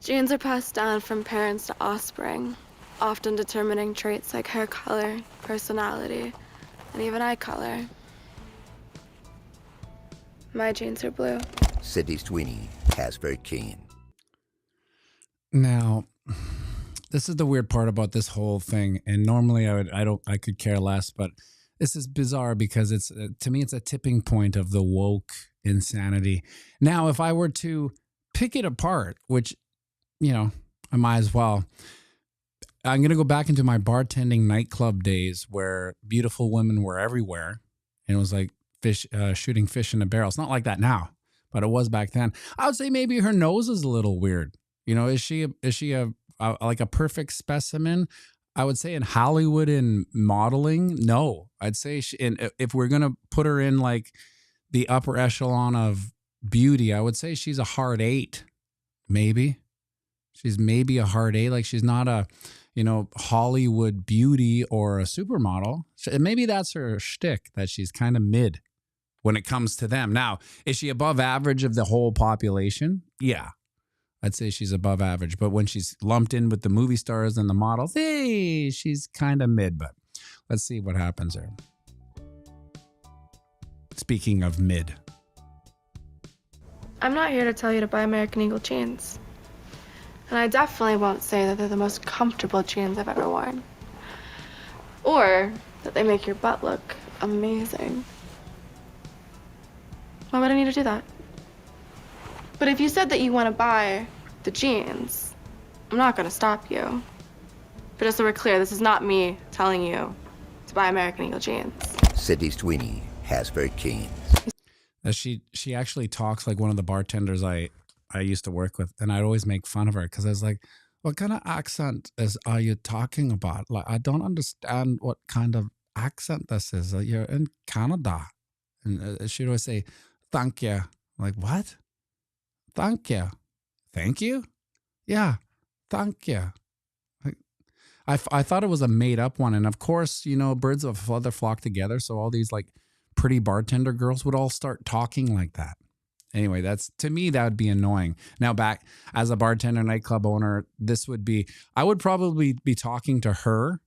Genes are passed down from parents to offspring, often determining traits like hair color, personality, and even eye color. My genes are blue. Sweeney has very keen. Now, this is the weird part about this whole thing, and normally I could care less, but this is bizarre because it's to me it's a tipping point of the woke insanity. Now, if I were to pick it apart, which I might as well, I'm gonna go back into my bartending nightclub days where beautiful women were everywhere, and it was like fish shooting fish in a barrel. It's not like that now, but it was back then. I would say maybe her nose is a little weird. Is she a like a perfect specimen? I would say in Hollywood and modeling, no. I'd say if we're gonna put her in like the upper echelon of beauty, I would say she's a hard 8, maybe. She's maybe a hard 8. Like she's not a Hollywood beauty or a supermodel. Maybe that's her shtick, that she's kind of mid when it comes to them. Now, is she above average of the whole population? Yeah. I'd say she's above average, but when she's lumped in with the movie stars and the models, hey, she's kind of mid, but let's see what happens there. Speaking of mid. I'm not here to tell you to buy American Eagle jeans. And I definitely won't say that they're the most comfortable jeans I've ever worn. Or that they make your butt look amazing. Why would I need to do that? But if you said that you want to buy the jeans, I'm not going to stop you. But just so we're clear, this is not me telling you to buy American Eagle jeans. Sweeney has very keen. She actually talks like one of the bartenders I used to work with, and I'd always make fun of her because I was like, what kind of accent are you talking about? Like, I don't understand what kind of accent this is. You're in Canada. And she'd always say, thank you. I'm like, what? Thank you. Thank you? Yeah, thank you. I thought it was a made up one. And of course, birds of a feather flock together. So all these like pretty bartender girls would all start talking like that. Anyway, to me, that would be annoying. Now back as a bartender, nightclub owner, I would probably be talking to her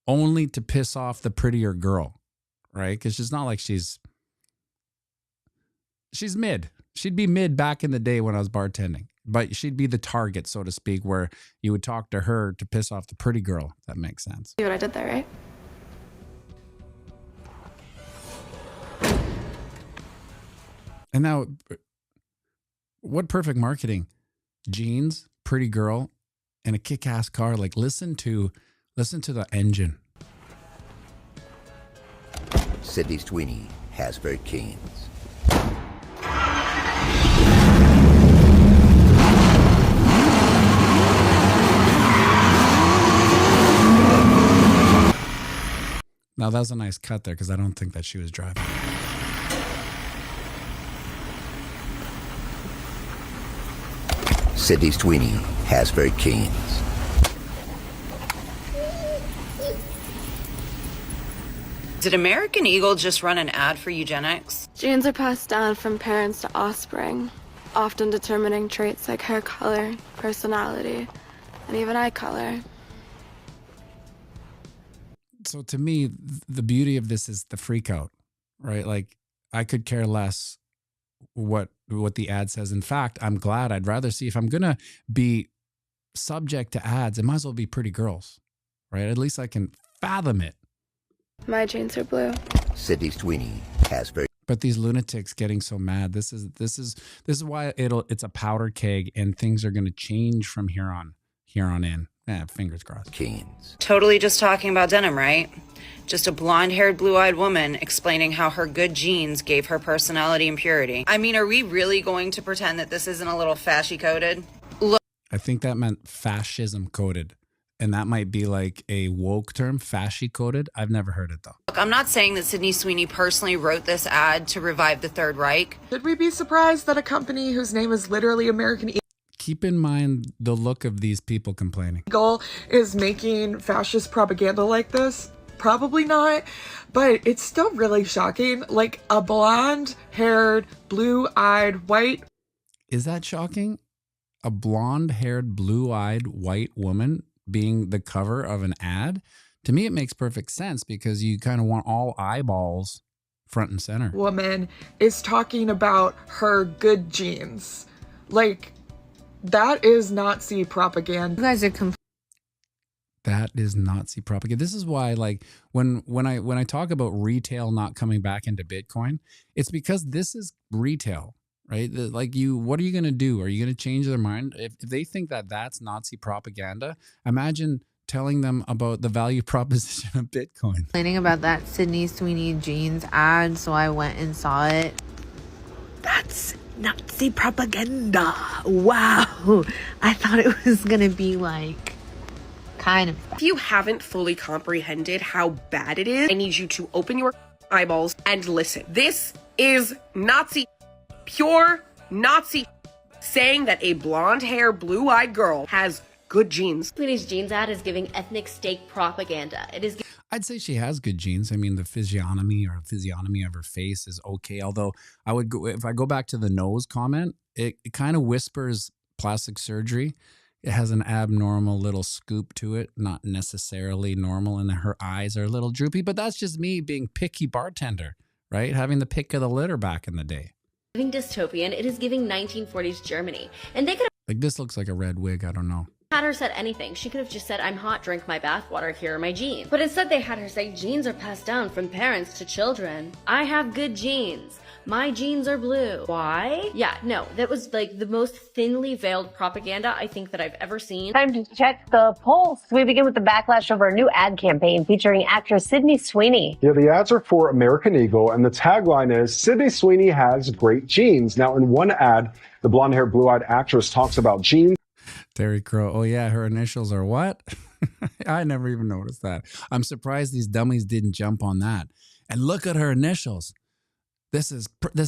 only to piss off the prettier girl, right? Because it's not like she's mid. She'd be mid back in the day when I was bartending, but she'd be the target, so to speak, where you would talk to her to piss off the pretty girl. If that makes sense. See what I did there, right? And now, what perfect marketing? Jeans, pretty girl, and a kick-ass car. Like listen to the engine. Sweeney has very keen. Now that was a nice cut there because I don't think that she was driving. Sweeney has very keen. Did American Eagle just run an ad for eugenics? Genes are passed down from parents to offspring, often determining traits like hair color, personality, and even eye color. So to me, the beauty of this is the freak out, right? Like I could care less what the ad says. In fact, I'm glad. I'd rather see, if I'm going to be subject to ads, it might as well be pretty girls, right? At least I can fathom it. My jeans are blue. Sweeney has very. But these lunatics getting so mad. This is why it's a powder keg, and things are going to change from here on in. Fingers crossed. Keens. Totally just talking about denim, right? Just a blonde-haired, blue-eyed woman explaining how her good genes gave her personality and purity. I mean, are we really going to pretend that this isn't a little fashy-coded? Look, I think that meant fascism coded. And that might be like a woke term, fasci-coded. I've never heard it though. Look, I'm not saying that Sydney Sweeney personally wrote this ad to revive the Third Reich. Should we be surprised that a company whose name is literally American Keep in mind the look of these people complaining. Eagle is making fascist propaganda like this? Probably not, but it's still really shocking. Like a blonde-haired, blue-eyed, white. Is that shocking? a blonde-haired, blue-eyed white woman being the cover of an ad, to me it makes perfect sense because you kind of want all eyeballs front and center. Woman is talking about her good genes. Like, that is Nazi propaganda. You guys are That is Nazi propaganda. This is why, like, when I talk about retail not coming back into Bitcoin, it's because this is retail, right? Like, what are you going to do? Are you going to change their mind? If they think that that's Nazi propaganda, imagine telling them about the value proposition of Bitcoin. complaining about that Sydney Sweeney jeans ad, so I went and saw it. That's Nazi propaganda. Wow. I thought it was gonna be like kind of. If you haven't fully comprehended how bad it is, I need you to open your eyeballs and listen. This is Nazi, pure Nazi, saying that a blonde hair, blue-eyed girl has good genes. Sweeney's jeans ad is giving ethnic steak propaganda. It is. I'd say she has good genes. I mean, the physiognomy of her face is okay. Although I would go, if I go back to the nose comment, it kind of whispers plastic surgery. It has an abnormal little scoop to it, not necessarily normal. And her eyes are a little droopy, but that's just me being picky bartender, right? Having the pick of the litter back in the day. Giving dystopian, it is giving 1940s Germany. And they could Like, this looks like a red wig. I don't know. have had her said anything. She could have just said, I'm hot, drink my bathwater, here are my genes. But instead they had her say, genes are passed down from parents to children. I have good genes. My genes are blue. Why? Yeah, no, that was like the most thinly veiled propaganda I think that I've ever seen. Time to check the pulse. We begin with the backlash over a new ad campaign featuring actress Sydney Sweeney. Yeah, the ads are for American Eagle, and the tagline is, Sydney Sweeney has great genes. Now, in one ad, the blonde-haired, blue-eyed actress talks about genes. Terry Crow. Oh, yeah, her initials are what? I never even noticed that. I'm surprised these dummies didn't jump on that. And look at her initials. This is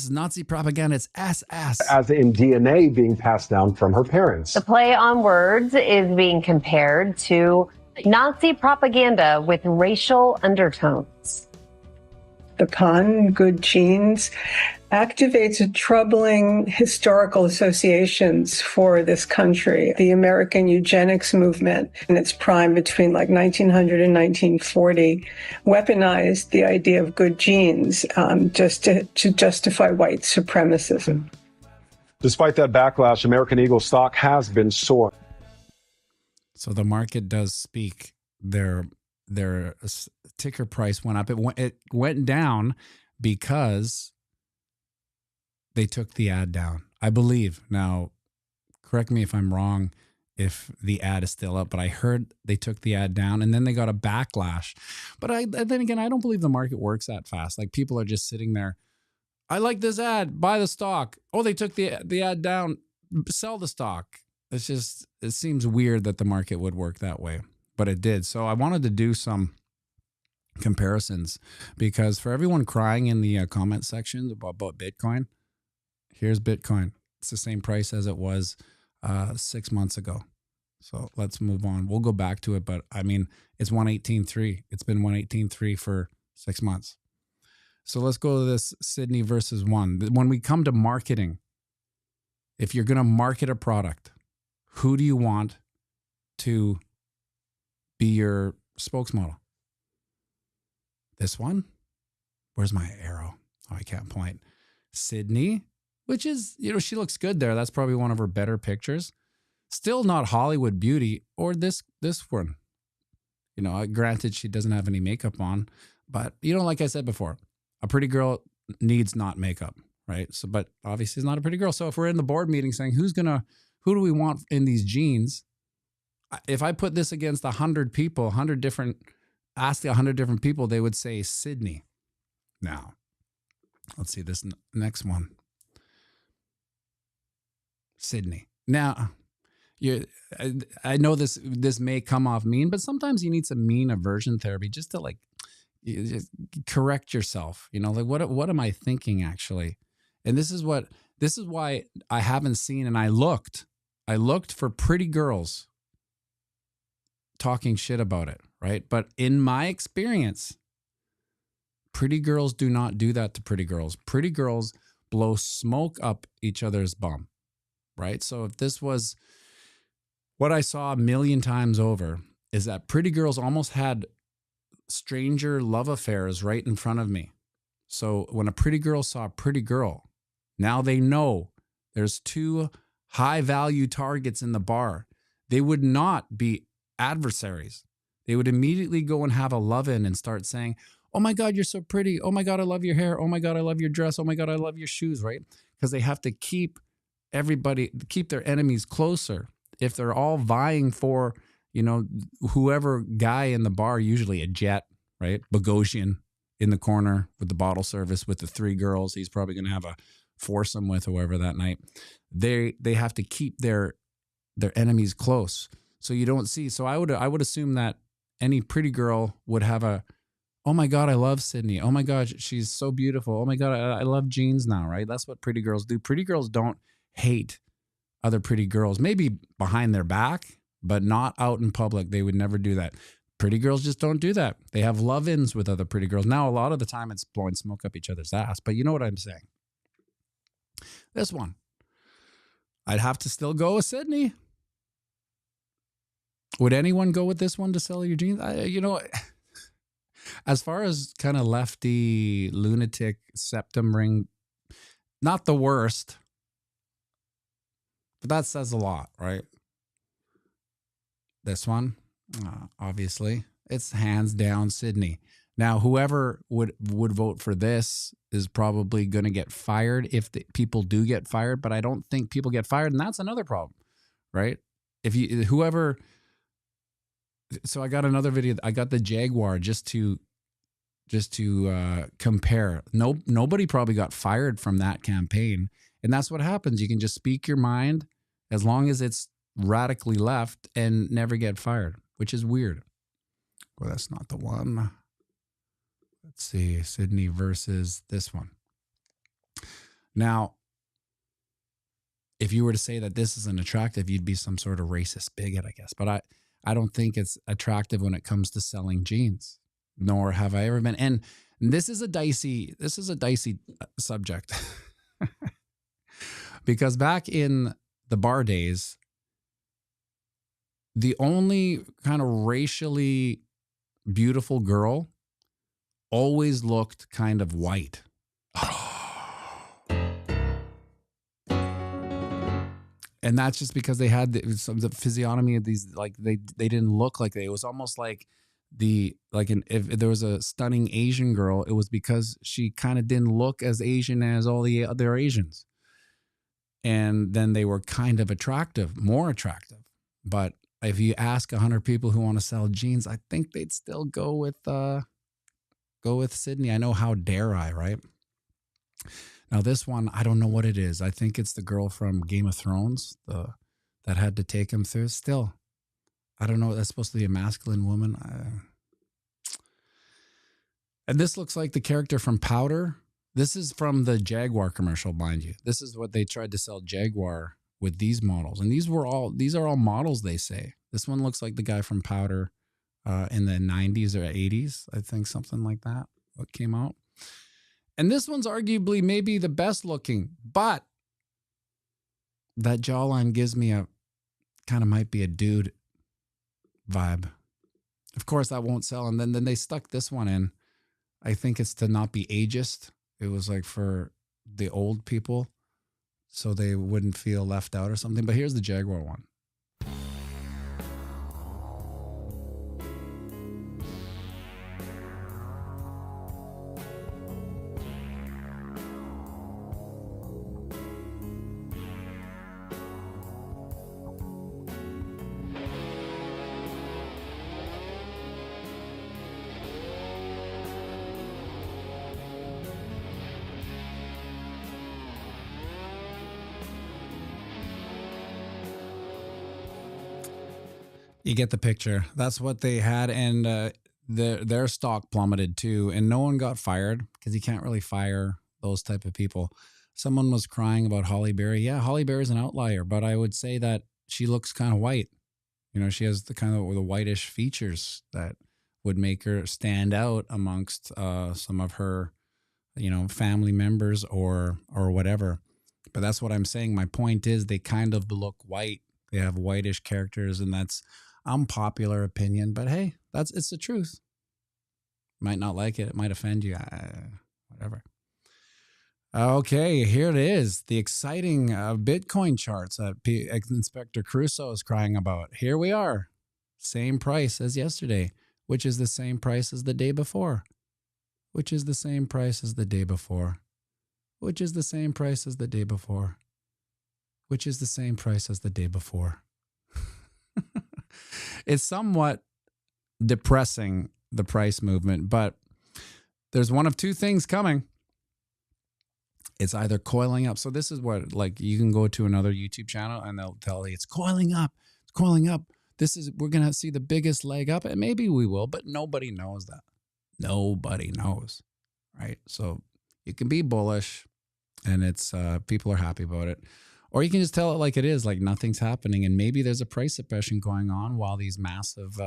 Nazi propaganda. It's SS. As in DNA being passed down from her parents. The play on words is being compared to Nazi propaganda with racial undertones. The pun, good genes, activates troubling historical associations for this country. The American eugenics movement in its prime between like 1900 and 1940 weaponized the idea of good genes just to justify white supremacism. Despite that backlash, American Eagle stock has been soaring. So the market does speak. Their ticker price went up. It went down because they took the ad down, I believe. Now, correct me if I'm wrong, if the ad is still up, but I heard they took the ad down and then they got a backlash. But then again, I don't believe the market works that fast. Like, people are just sitting there. I like this ad, buy the stock. Oh, they took the ad down, sell the stock. It seems weird that the market would work that way, but it did. So I wanted to do some comparisons because for everyone crying in the comment sections about Bitcoin, here's Bitcoin. It's the same price as it was 6 months ago. So let's move on. We'll go back to it, but I mean, it's 118.3. It's been 118.3 for 6 months. So let's go to this Sydney versus one. When we come to marketing, if you're going to market a product, who do you want to be your spokesmodel? This one? Where's my arrow? Oh, I can't point. Sydney, which is, she looks good there. That's probably one of her better pictures. Still not Hollywood beauty, or this one. Granted, she doesn't have any makeup on, but like I said before, a pretty girl needs not makeup, right? So, but obviously she's not a pretty girl. So if we're in the board meeting saying who do we want in these jeans? If I put this against 100 people, ask 100 different people, they would say Sydney. Now, let's see this next one. Sydney. Now, I know this may come off mean, but sometimes you need some mean aversion therapy just to just correct yourself. What am I thinking actually? And this is why I haven't seen, and I looked for pretty girls talking shit about it, right? But in my experience, pretty girls do not do that to pretty girls. Pretty girls blow smoke up each other's bum. right? So if this was what I saw a million times over, is that pretty girls almost had stranger love affairs right in front of me. So when a pretty girl saw a pretty girl, now they know there's two high value targets in the bar. They would not be adversaries. They would immediately go and have a love-in and start saying, oh my God, you're so pretty. Oh my God, I love your hair. Oh my God, I love your dress. Oh my God, I love your shoes, right? Because they have to keep their enemies closer. If they're all vying for, whoever guy in the bar, usually a jet, right? Bogosian in the corner with the bottle service with the three girls he's probably going to have a foursome with whoever that night. They have to keep their enemies close. So you don't see. So I would assume that any pretty girl would have a, oh my God, I love Sydney. Oh my God, she's so beautiful. Oh my God, I love jeans now, right? That's what pretty girls do. Pretty girls don't hate other pretty girls, maybe behind their back, but not out in public. They would never do that. Pretty girls just don't do that. They have love-ins with other pretty girls. Now, a lot of the time it's blowing smoke up each other's ass, but you know what I'm saying. This one, I'd have to still go with Sydney. Would anyone go with this one to sell your jeans? As far as kind of lefty, lunatic, septum ring, not the worst, but that says a lot, right? This one, obviously, it's hands down Sydney. Now, whoever would vote for this is probably going to get fired if people do get fired, but I don't think people get fired, and that's another problem, right? So I got another video. I got the Jaguar just to compare. Nobody probably got fired from that campaign, and that's what happens. You can just speak your mind as long as it's radically left and never get fired, which is weird. Well, that's not the one. Let's see, Sydney versus this one. Now, if you were to say that this isn't attractive, you'd be some sort of racist bigot, I guess. But I don't think it's attractive when it comes to selling jeans, nor have I ever been. And this is a dicey subject because back in the bar days, the only kind of racially beautiful girl always looked kind of white. And that's just because they had the physiognomy of these, like they didn't look like it was almost like if there was a stunning Asian girl, it was because she kind of didn't look as Asian as all the other Asians. And then they were kind of more attractive. But if you ask 100 people who want to sell jeans, I think they'd still go with Sydney. I know, how dare I, right? Now this one, I don't know what it is. I think it's the girl from Game of Thrones that had to take him through. Still, I don't know. That's supposed to be a masculine woman. And this looks like the character from Powder. This is from the Jaguar commercial, mind you. This is what they tried to sell Jaguar with these models. And these are all models, they say. This one looks like the guy from Powder in the 90s or 80s. I think something like that, what came out. And this one's arguably maybe the best looking, but that jawline gives me a kind of might be a dude vibe. Of course, that won't sell. And then they stuck this one in. I think it's to not be ageist. It was like for the old people, so they wouldn't feel left out or something. But here's the Jaguar one. You get the picture. That's what they had, and their stock plummeted too, and no one got fired because you can't really fire those type of people. Someone was crying about Holly Berry. Yeah, Holly Berry's an outlier, but I would say that she looks kind of white. She has the kind of the whitish features that would make her stand out amongst some of her, family members or whatever. But that's what I'm saying. My point is they kind of look white. They have whitish characters, and that's unpopular opinion. But hey, it's the truth. Might not like it. It might offend you. Whatever. Okay, here it is. The exciting Bitcoin charts that Inspector Crusoe is crying about. Here we are. Same price as yesterday, which is the same price as the day before, which is the same price as the day before, which is the same price as the day before, which is the same price as the day before. It's somewhat depressing, the price movement, but there's one of two things coming. It's either coiling up. So this is what, like, you can go to another YouTube channel and they'll tell you it's coiling up. It's coiling up. We're going to see the biggest leg up, and maybe we will, but nobody knows that. Nobody knows, right? So you can be bullish and it's, people are happy about it. Or you can just tell it like it is, like nothing's happening. And maybe there's a price suppression going on while these massive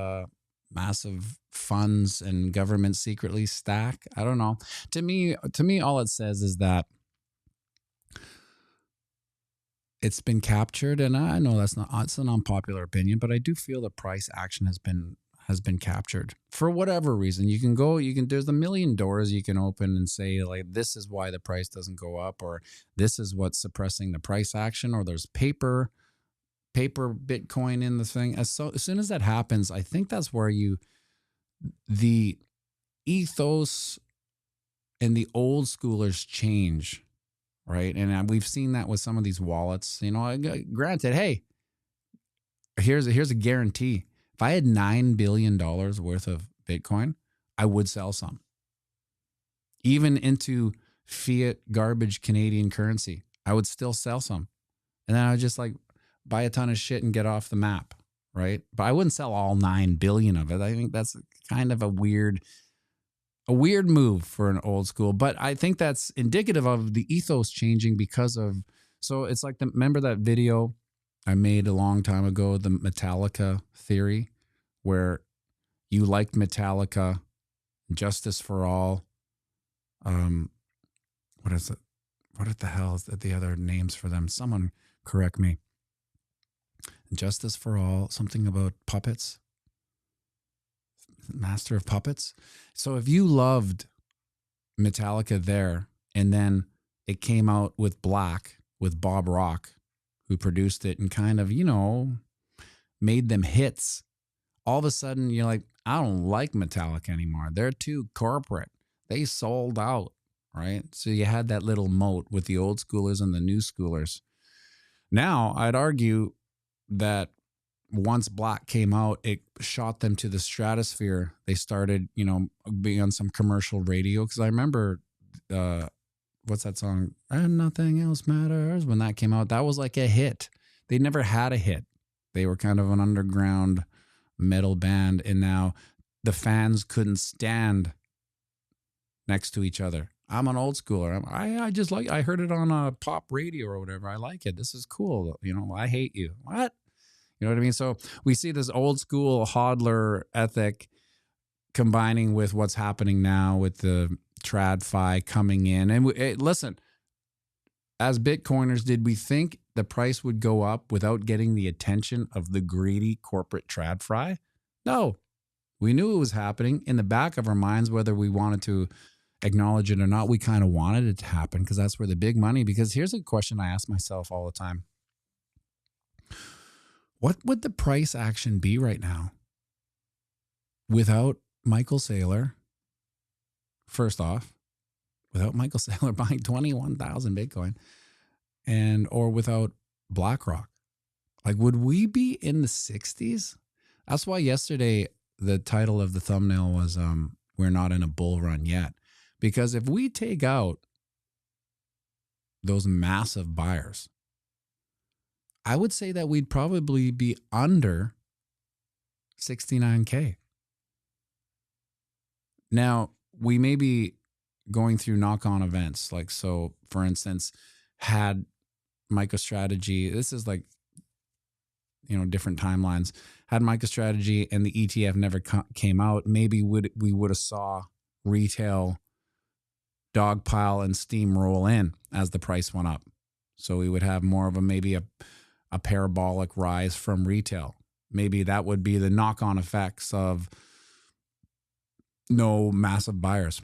funds and governments secretly stack. I don't know. To me, all it says is that it's been captured, and I know it's an unpopular opinion, but I do feel the price action has been captured for whatever reason. There's a million doors you can open and say, like, this is why the price doesn't go up, or this is what's suppressing the price action, or there's paper Bitcoin in the thing. As soon as that happens, I think that's where the ethos and the old schoolers change. Right. And we've seen that with some of these wallets, granted, hey, here's a guarantee. If I had $9 billion worth of Bitcoin, I would sell some, even into fiat garbage Canadian currency. I would still sell some. And then I would just like buy a ton of shit and get off the map. Right. But I wouldn't sell all 9 billion of it. I think that's kind of a weird move for an old school, but I think that's indicative of the ethos changing so it's like remember that video I made a long time ago, the Metallica theory, where you liked Metallica, Justice for All. What is it? What the hell is the other names for them? Someone correct me. Justice for All, something about puppets. Master of Puppets. So if you loved Metallica there, and then it came out with Black with Bob Rock, who produced it and kind of, made them hits, all of a sudden you're like, I don't like Metallica anymore. They're too corporate. They sold out, right? So you had that little moat with the old schoolers and the new schoolers. Now, I'd argue that once Black came out, it shot them to the stratosphere. They started, being on some commercial radio. Because I remember, what's that song? And Nothing Else Matters. When that came out, that was like a hit. They never had a hit. They were kind of an underground metal band. And now the fans couldn't stand next to each other. I'm an old schooler. I just like, I heard it on a pop radio or whatever. I like it. This is cool. I hate you. What? You know what I mean? So we see this old school hodler ethic combining with what's happening now with the TradFi coming in. And listen, as Bitcoiners, did we think the price would go up without getting the attention of the greedy corporate TradFi? No. We knew it was happening in the back of our minds, whether we wanted to acknowledge it or not. We kind of wanted it to happen because that's where the big money, because here's a question I ask myself all the time. What would the price action be right now without Michael Saylor? First off, without Michael Saylor buying 21,000 Bitcoin, or without BlackRock, like, would we be in the 60s? That's why yesterday the title of the thumbnail was "We're not in a bull run yet," because if we take out those massive buyers, I would say that we'd probably be under 69K. Now, we may be going through knock-on events. Like, so, for instance, had MicroStrategy, this is like, different timelines. Had MicroStrategy and the ETF never came out, maybe we would have saw retail dogpile and steam roll in as the price went up. So we would have more of maybe a parabolic rise from retail. Maybe that would be the knock-on effects of no massive buyers.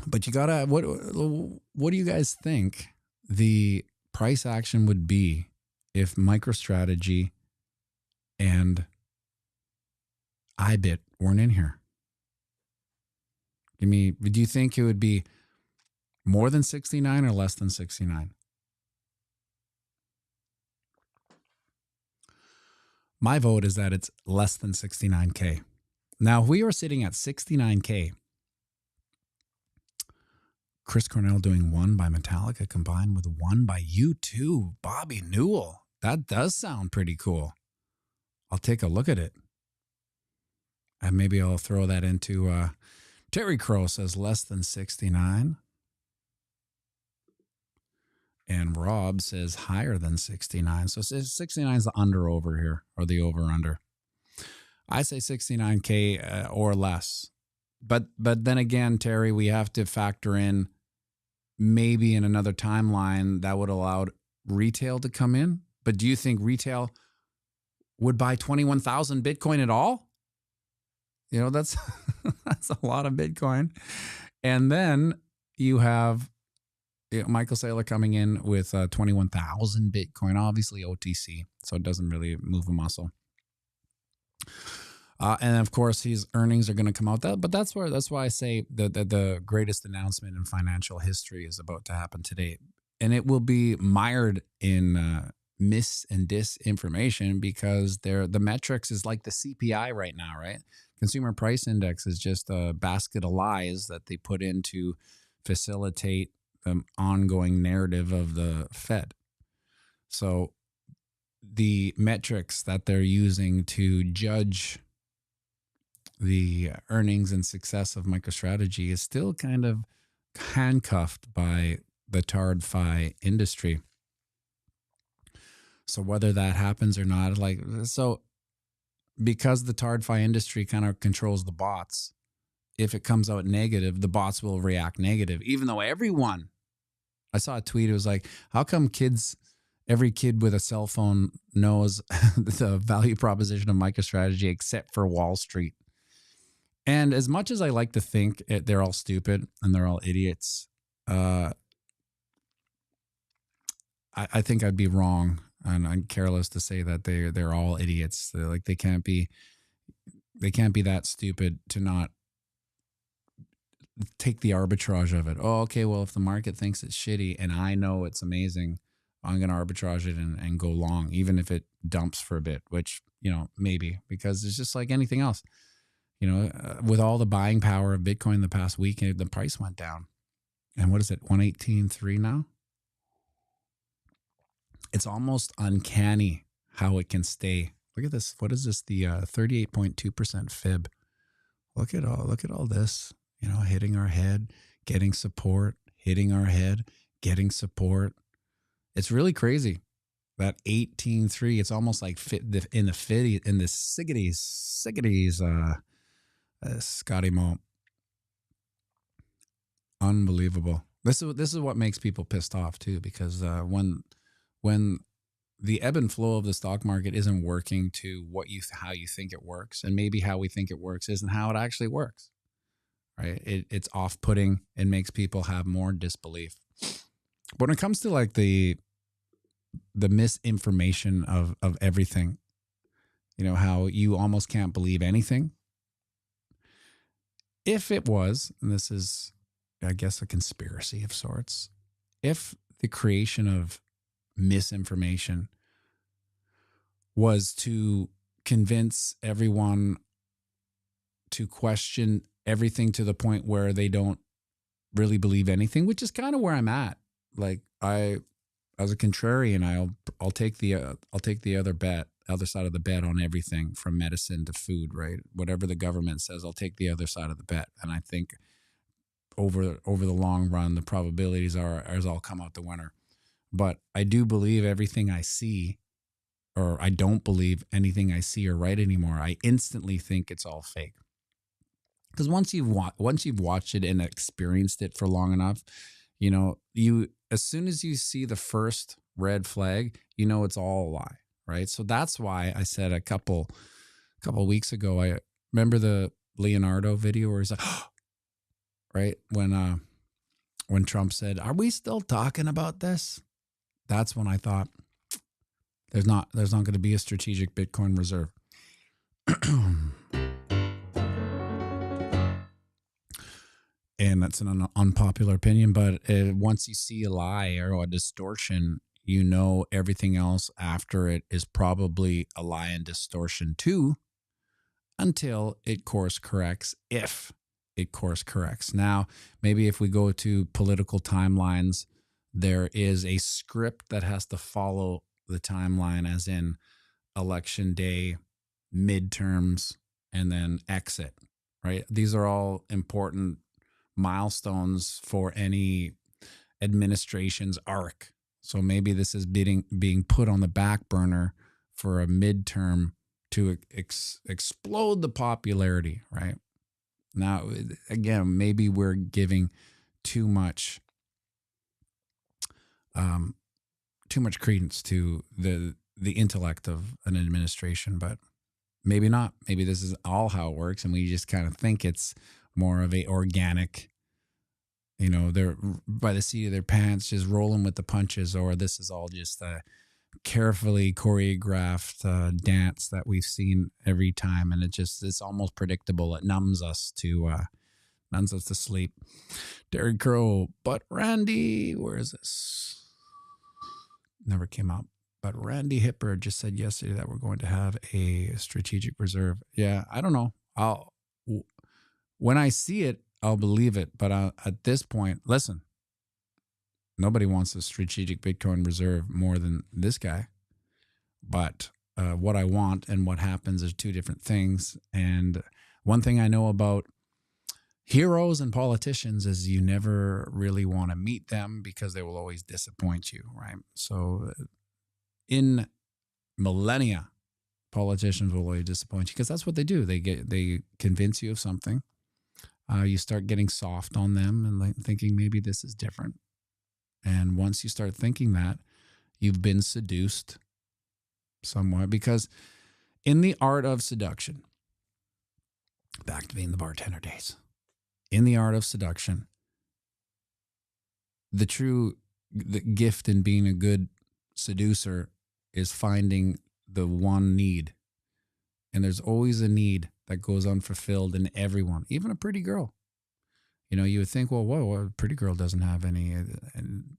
But you gotta, what do you guys think the price action would be if MicroStrategy and iBit weren't in here? Do you think it would be more than 69 or less than 69? My vote is that it's less than 69K. Now, if we were sitting at 69K, Chris Cornell doing One by Metallica combined with One by U2, Bobby Newell. That does sound pretty cool. I'll take a look at it. And maybe I'll throw that into Terry Crow says less than 69. And Rob says higher than 69. So 69 is the under over here, or the over under. I say 69K or less. But then again, Terry, we have to factor in maybe in another timeline that would allow retail to come in. But do you think retail would buy 21,000 Bitcoin at all? You know, that's that's a lot of Bitcoin. And then you have Michael Saylor coming in with 21,000 Bitcoin, obviously OTC, so it doesn't really move a muscle. And of course, his earnings are going to come out. But that's why I say that the greatest announcement in financial history is about to happen today, and it will be mired in mis and disinformation because the metrics is like the CPI right now, right? Consumer Price Index is just a basket of lies that they put in to facilitate the ongoing narrative of the Fed. So the metrics that they're using to judge the earnings and success of MicroStrategy is still kind of handcuffed by the TardFi industry. So whether that happens or not, because the TardFi industry kind of controls the bots, if it comes out negative, the bots will react negative, even though I saw a tweet, it was like, how come every kid with a cell phone knows the value proposition of MicroStrategy except for Wall Street? And as much as I like to think they're all stupid and they're all idiots, I think I'd be wrong, and I'm careless to say that they're all idiots. They can't be that stupid to not take the arbitrage of it. Oh, okay, well, if the market thinks it's shitty and I know it's amazing, I'm going to arbitrage it and go long, even if it dumps for a bit, which, maybe, because it's just like anything else. With all the buying power of Bitcoin the past week, the price went down. And what is it, 118.3 now? It's almost uncanny how it can stay. Look at this. What is this? The 38.2% fib. Look at all this, hitting our head, getting support, hitting our head, getting support. It's really crazy. That 18.3, it's almost like in the Siggities, Scotty Mo. Unbelievable. This is what makes people pissed off too, because when the ebb and flow of the stock market isn't working to how you think it works, and maybe how we think it works isn't how it actually works, right? It's off-putting and makes people have more disbelief. But when it comes to like the misinformation of everything, how you almost can't believe anything. If it was, and this is, I guess, a conspiracy of sorts, if the creation of misinformation was to convince everyone to question everything to the point where they don't really believe anything, which is kind of where I'm at. Like as a contrarian, I'll take the other side of the bet on everything from medicine to food, right? Whatever the government says, I'll take the other side of the bet. And I think over the long run, the probabilities are I'll come out the winner. But I do believe everything I see, or I don't believe anything I see or write anymore. I instantly think it's all fake. Because once you've watched it and experienced it for long enough, as soon as you see the first red flag, you know it's all a lie, right? So that's why I said a couple weeks ago, I remember the Leonardo video where he's like, right? When Trump said, "Are we still talking about this?" That's when I thought there's not going to be a strategic Bitcoin reserve. And that's an unpopular opinion, but once you see a lie or a distortion, you know everything else after it is probably a lie and distortion too, until it course corrects, if it course corrects. Now, maybe if we go to political timelines, there is a script that has to follow the timeline, as in election day, midterms, and then exit, right? These are all important milestones for any administration's arc. So maybe this is being put on the back burner for a midterm to explode the popularity, right? Now, again, maybe we're giving too much credence to the intellect of an administration, but maybe not. Maybe this is all how it works, and we just kind of think it's more of a organic, they're by the seat of their pants, just rolling with the punches, or this is all just a carefully choreographed dance that we've seen every time, and it's almost predictable. It numbs us to sleep. Derek Crow, but Randy, where is this? Never came up. But Randy Hipper just said yesterday that we're going to have a strategic reserve. Yeah, I don't know. When I see it, I'll believe it. But at this point, listen, nobody wants a strategic Bitcoin reserve more than this guy. But what I want and what happens is two different things. And one thing I know about heroes and politicians is you never really want to meet them because they will always disappoint you, right? So in millennia, politicians will always disappoint you because that's what they do. They convince you of something. You start getting soft on them and thinking maybe this is different. And once you start thinking that, you've been seduced somewhat, because in the art of seduction, back to being the bartender days, in the art of seduction, the gift in being a good seducer is finding the one need. And there's always a need that goes unfulfilled in everyone, even a pretty girl. You would think, well, whoa, a pretty girl doesn't have any, and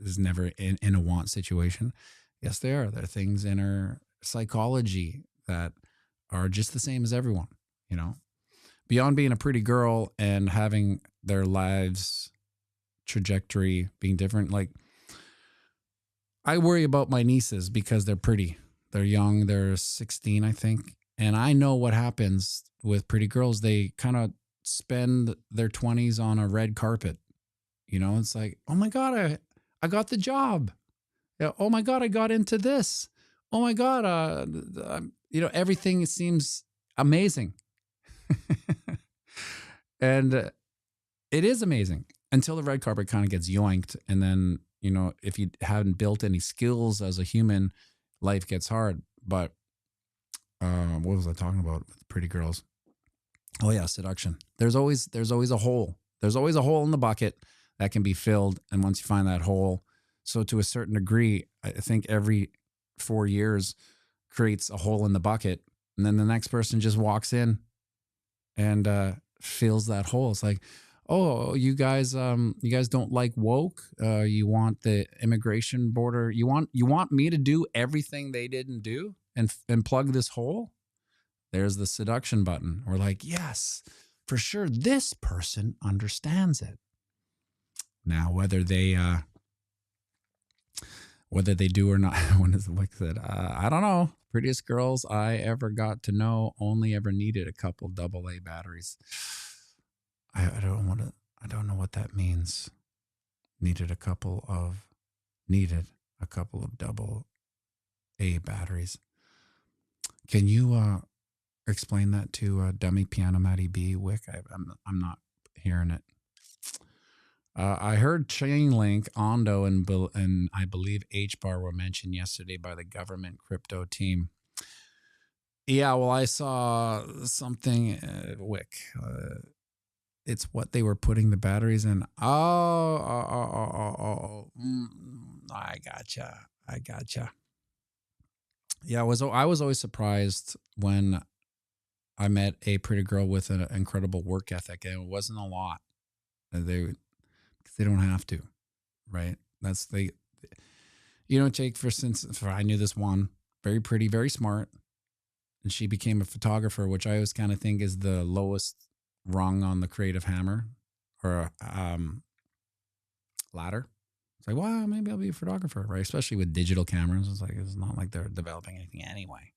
is never in a want situation. Yes, they are. There are things in her psychology that are just the same as everyone, Beyond being a pretty girl and having their lives trajectory being different, like, I worry about my nieces because they're pretty. They're young. They're 16, I think. And I know what happens with pretty girls. They kind of spend their 20s on a red carpet. It's like, oh my God, I got the job. Yeah, oh my God, I got into this. Oh my God, everything seems amazing. And it is amazing until the red carpet kind of gets yoinked. And then, if you haven't built any skills as a human, life gets hard. But what was I talking about with pretty girls? Oh yeah, seduction. There's always a hole. There's always a hole in the bucket that can be filled. And once you find that hole, so to a certain degree, I think every 4 years creates a hole in the bucket. And then the next person just walks in and fills that hole. It's like, oh, you guys don't like woke. You want the immigration border. You want me to do everything they didn't do and plug this hole. There's the seduction button. We're like, yes, for sure. This person understands it. Now, whether they do or not, when is like I said, I don't know. Prettiest girls I ever got to know only ever needed a couple AA batteries. I don't know what that means. Needed a couple of AA batteries. Can you explain that to dummy piano Matty B, Wick? I'm not hearing it. I heard Chainlink, Ondo, and I believe HBAR were mentioned yesterday by the government crypto team. Yeah, well, I saw something, Wick. It's what they were putting the batteries in. I gotcha. Yeah, I was always surprised when I met a pretty girl with an incredible work ethic, and it wasn't a lot. They don't have to, right? Jake, for I knew this one, very pretty, very smart, and she became a photographer, which I always kind of think is the lowest rung on the creative hammer or ladder. It's like, wow, maybe I'll be a photographer, right? Especially with digital cameras. It's not like they're developing anything anyway.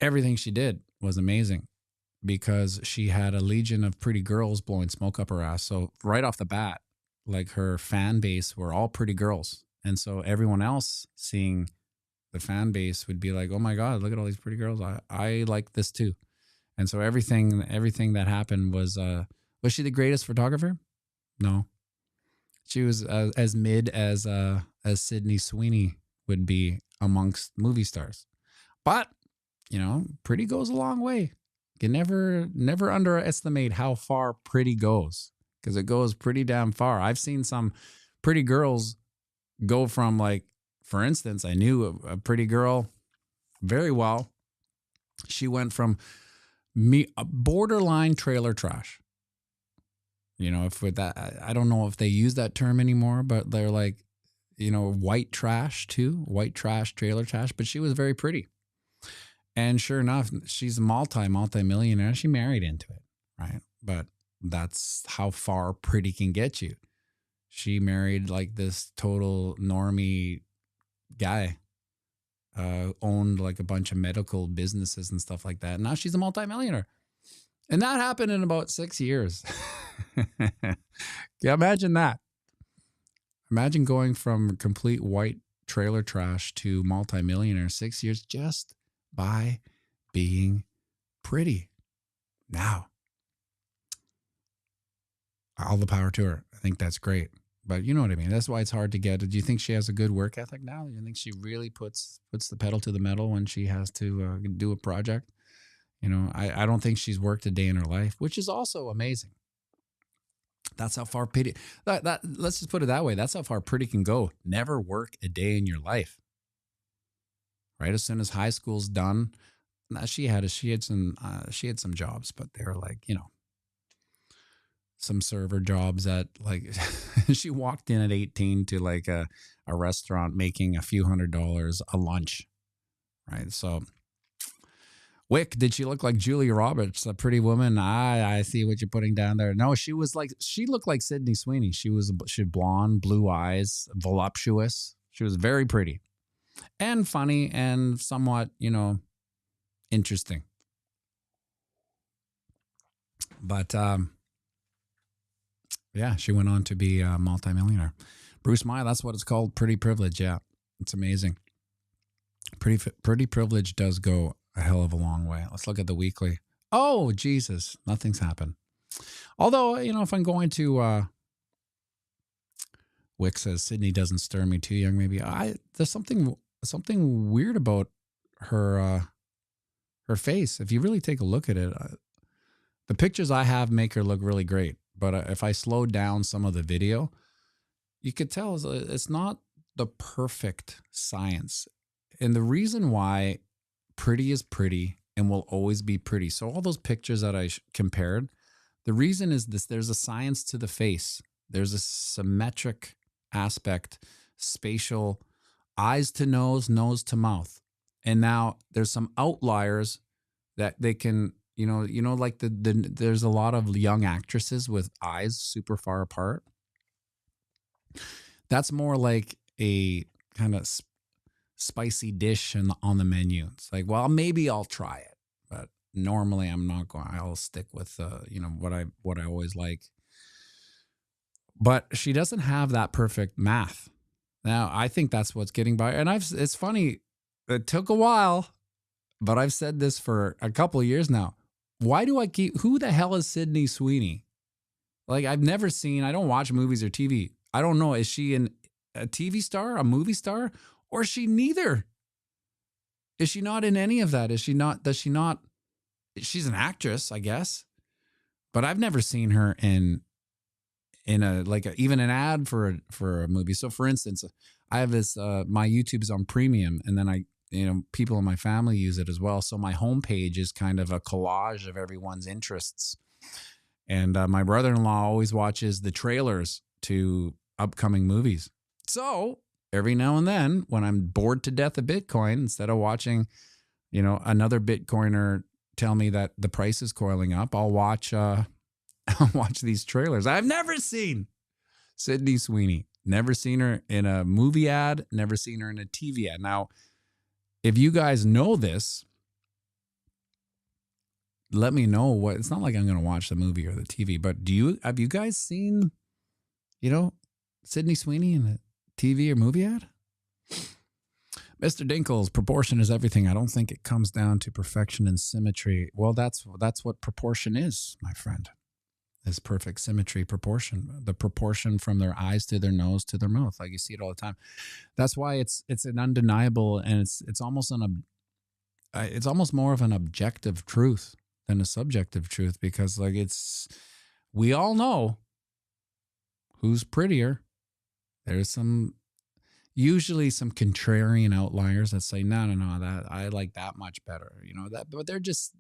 Everything she did was amazing because she had a legion of pretty girls blowing smoke up her ass. So right off the bat, like her fan base were all pretty girls. And so everyone else seeing the fan base would be like, oh my God, look at all these pretty girls. I like this too. And so everything that happened was she the greatest photographer? No. She was as mid as Sydney Sweeney would be amongst movie stars. But, pretty goes a long way. You can never underestimate how far pretty goes, because it goes pretty damn far. I've seen some pretty girls go from, like, for instance, I knew a pretty girl very well. She went from borderline trailer trash. If with that, I don't know if they use that term anymore, but they're like, white trash too, white trash, trailer trash. But she was very pretty. And sure enough, she's a multi-millionaire. She married into it, right? But that's how far pretty can get you. She married like this total normie guy, owned like a bunch of medical businesses and stuff like that. And now she's a multi-millionaire. And that happened in about 6 years. Yeah, imagine that. Imagine going from complete white trailer trash to multi-millionaire 6 years just by being pretty. Now, all the power to her. I think that's great. But you know what I mean? That's why it's hard to get. Do you think she has a good work ethic now? Do you think she really puts the pedal to the metal when she has to do a project? I don't think she's worked a day in her life, which is also amazing. That's how far pretty. Let's just put it that way. That's how far pretty can go. Never work a day in your life. Right, as soon as high school's done, she had some jobs, but they were like, some server jobs at like. She walked in at 18 to like a restaurant making a few $100s a lunch, right? So. Wick, did she look like Julia Roberts, a pretty woman? I see what you're putting down there. No, she looked like Sydney Sweeney. She had blonde, blue eyes, voluptuous. She was very pretty and funny and somewhat, interesting. But yeah, she went on to be a multimillionaire. Bruce Mai, that's what it's called, pretty privilege. Yeah, it's amazing. Pretty privilege does go a hell of a long way. Let's look at the weekly. Oh, Jesus. Nothing's happened. Although, if I'm going to, Wick says, Sydney doesn't stir me too young. Maybe there's something weird about her face. If you really take a look at it, the pictures I have make her look really great. But if I slow down some of the video, you could tell it's not the perfect science. And the reason why pretty is pretty and will always be pretty. So all those pictures that I compared, the reason is this: there's a science to the face. There's a symmetric aspect, spatial, eyes to nose to mouth. And now there's some outliers that they can, like there's a lot of young actresses with eyes super far apart. That's more like a kind of spicy dish on the menu. It's like, well, maybe I'll try it, but normally I'm not going. I'll stick with what I always like. But she doesn't have that perfect math. Now I think that's what's getting by. And it's funny. It took a while, but I've said this for a couple of years now. Why do I keep? Who the hell is Sydney Sweeney? Like I've never seen, I don't watch movies or TV. I don't know. Is she a TV star, a movie star, or is she neither? Is she not in any of that? Is she not, does she not, she's an actress, I guess, but I've never seen her in a, like even an ad for a movie. So for instance, I have this, my YouTube is on premium, and then people in my family use it as well. So my homepage is kind of a collage of everyone's interests. And my brother-in-law always watches the trailers to upcoming movies. So every now and then, when I'm bored to death of Bitcoin, instead of watching, another Bitcoiner tell me that the price is coiling up, I'll watch these trailers. I've never seen Sydney Sweeney. Never seen her in a movie ad. Never seen her in a TV ad. Now, if you guys know this, let me know what. It's not like I'm going to watch the movie or the TV, but have you guys seen, Sydney Sweeney in a TV or movie ad? Mr. Dinkles, proportion is everything. I don't think it comes down to perfection and symmetry. Well, that's what proportion is, my friend. Is perfect symmetry, proportion. The proportion from their eyes to their nose to their mouth. Like you see it all the time. That's why it's an undeniable, and it's almost more of an objective truth than a subjective truth, because we all know who's prettier. There's usually some contrarian outliers that say, no, that I like that much better, but they're just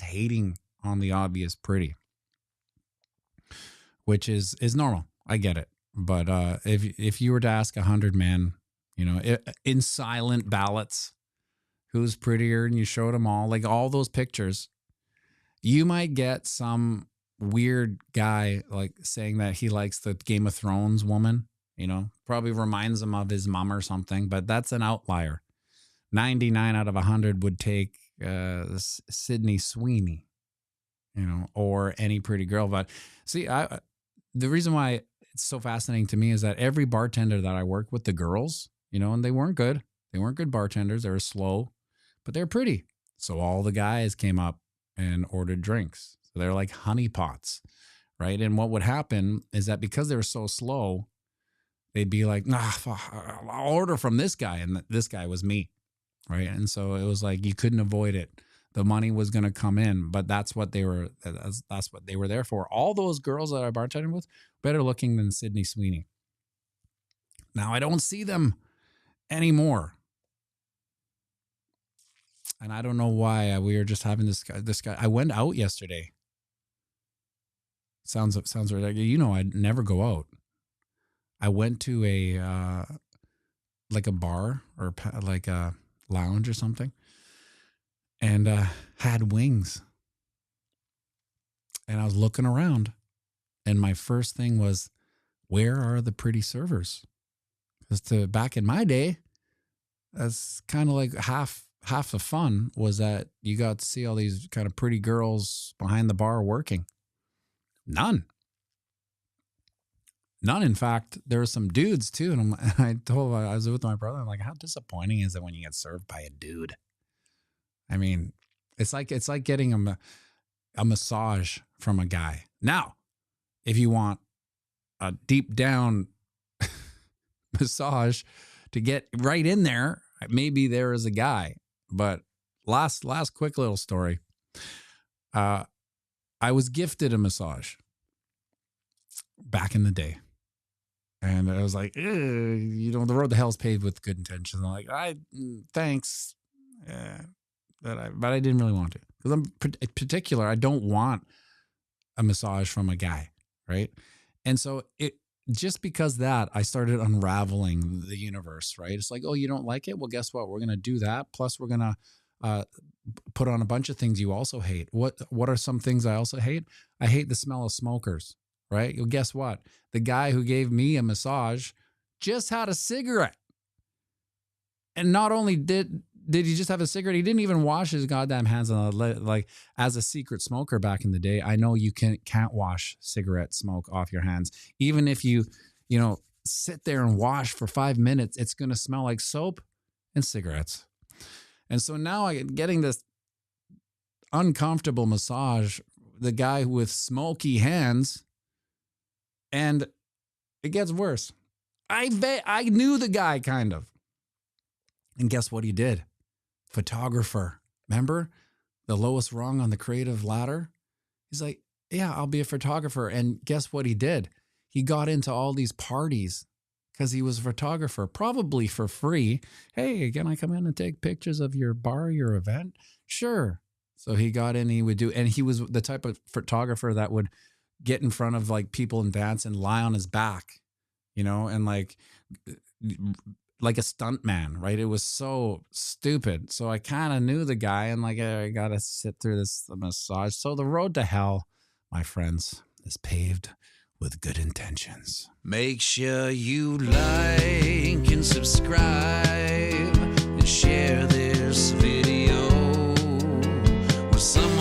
hating on the obvious pretty, which is normal. I get it. But if you were to ask 100 men, in silent ballots, who's prettier, and you showed them all, like all those pictures, you might get some weird guy like saying that he likes the Game of Thrones woman, probably reminds him of his mom or something, but that's an outlier. 99 out of 100 would take Sydney Sweeney, or any pretty girl. But see, the reason why it's so fascinating to me is that every bartender that I work with, the girls, and they weren't good. They weren't good bartenders. They were slow, but they're pretty. So all the guys came up and ordered drinks. So they're like honeypots, right? And what would happen is that because they were so slow, they'd be like, I'll order from this guy. And this guy was me, right? And so it was like you couldn't avoid it. The money was going to come in, but that's what they were there for. All those girls that I bartended with, better looking than Sydney Sweeney. Now I don't see them anymore. And I don't know why. We were just having this guy. I went out yesterday. Sounds ridiculous. I'd never go out. I went to a bar or like a lounge or something, and had wings. And I was looking around, and my first thing was, where are the pretty servers? Because back in my day, that's kind of like half the fun was that you got to see all these kind of pretty girls behind the bar working. None. In fact, there were some dudes too. And I was with my brother. I'm like, how disappointing is it when you get served by a dude? I mean, it's like getting a massage from a guy. Now, if you want a deep down massage to get right in there, maybe there is a guy. But last quick little story. I was gifted a massage back in the day. And I was like, the road to hell is paved with good intentions. I'm like, thanks. But I didn't really want to. Because I'm particular, I don't want a massage from a guy, right? And so just because that, I started unraveling the universe, right? It's like, oh, you don't like it? Well, guess what? We're going to do that. Plus, we're going to put on a bunch of things you also hate. What are some things I also hate? I hate the smell of smokers, right? Well, guess what? The guy who gave me a massage just had a cigarette. And not only did he just have a cigarette, he didn't even wash his goddamn hands on like as a secret smoker back in the day. I know you can't wash cigarette smoke off your hands. Even if you sit there and wash for 5 minutes, it's going to smell like soap and cigarettes. And so now I'm getting this uncomfortable massage, the guy with smoky hands, And it gets worse. I knew the guy kind of. And guess what he did? Photographer. Remember the lowest rung on the creative ladder? He's like, yeah, I'll be a photographer. And guess what he did? He got into all these parties because he was a photographer, probably for free. Hey, can I come in and take pictures of your bar, your event? Sure. So he got in, he would do, and he was the type of photographer that would get in front of like people and dance and lie on his back, you know, and like a stunt man, right? It was so stupid. So I kind of knew the guy and like, I got to sit through this massage. So the road to hell, my friends, is paved with good intentions. Make sure you like and subscribe and share this video with someone